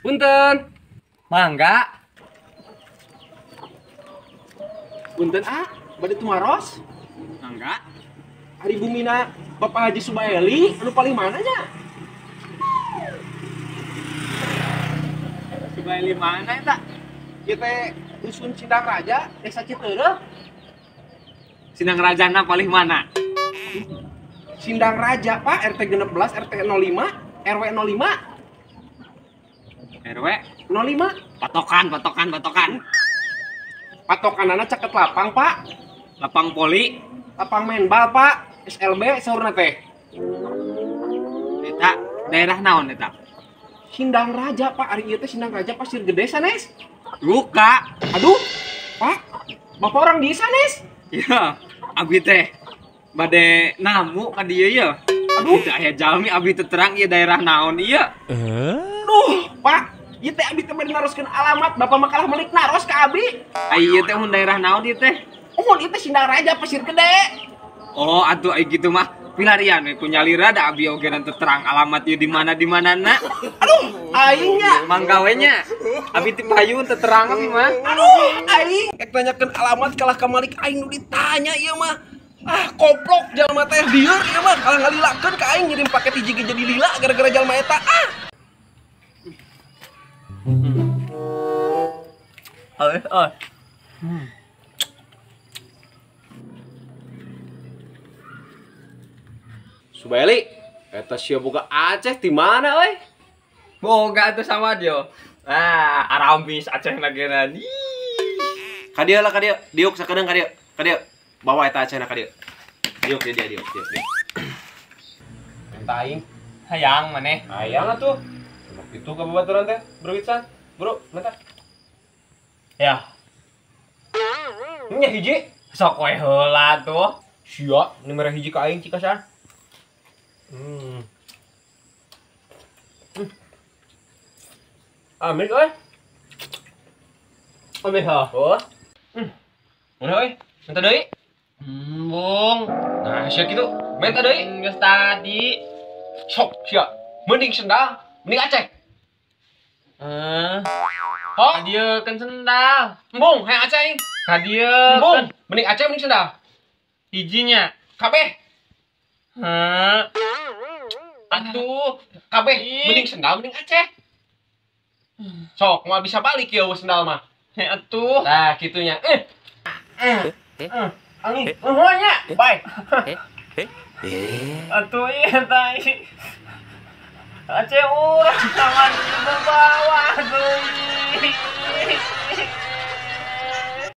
Punten. Mangga. Punten bade tumaros. Mangga. Hari bumina Bapak Haji Subaeli, anu paling mananya? Subaeli mana eta? Kita dusun Sindang Raja, desa Citeureuh. Sindang Rajana paling mana? Sindang Raja, Pak, RT 16, RT 05, RW 05. RW 05. patokan. Patokanana caket lapang, Pak. Lapang poli. Lapang menbal, Pak. SLB saurna teh. Eta daerah naon eta? Sindang Raja, Pak. Ari ieu teh Sindang Raja Pasir Gede sanes. Luka. Aduh, Pak. Bapak orang di sanes. Iya, abi teh bade namu ka dieu ya. Aduh, Teu aya jalmi abi teu terang ieu daerah naon ieu. Aduh, Pak. Ieu teh abi teh bade naroskeun alamat, Bapak mah kalah meuli naros ka abi. Ieu teh mun daerah naon ieu teh? Oh, ieu teh Sindang Raja Pasir Gede. Oh, atuh ai gitu mah pilarian we kunyalira da abi oge teu terang alamat ieu di mana-na. Aduh, aingnya. Manggawe nya. Abi teu payu teu terang abi mah. Aduh, aing ek tanyakeun alamat kalah ka malik aing nu ditanya ieu mah. Koplok jalma teh dieur ieu mah kalah ngalilakeun ka aing ngirim paket hiji ge jadi lila gara-gara jalma eta. Subaeli, eta sia boga Aceh di mana we? Boga tuh sama dia. Aramis Aceh nageuna. Kadia lah kadia, diuk sakedeung kadia. Kadia bawa eta Acehna kadia. Diuk dia. Eta aing Hayang maneh. hayang atuh. Itu ka babaturan teh, Bro Witsan. Bro, mata. Ya, Nya hiji. sok we heula tuh. Sia, nu merah hiji ka aing cikasan. Ambil euy. Ambil ha. Oh. Mana euy? Minta deui. Bung. Nah, sia kitu. Minta deui. Geus tadi. Sok sia. Mending sendal, mending Aceh. Hah? Kadieu kan sendal. Embung, hayang Aceh aing. Kadieu Embung, kan mending Aceh mending sendal. hijinya. Kabeh. Atuh, Kabeh Ih. mending sendal mending Aceh. Sok, mau bisa balik ya sendal mah. atuh. Nah, gitunya. Angin. Nya. Bye. Atuh ieu tai. Aceh urang sama di bawah tuh.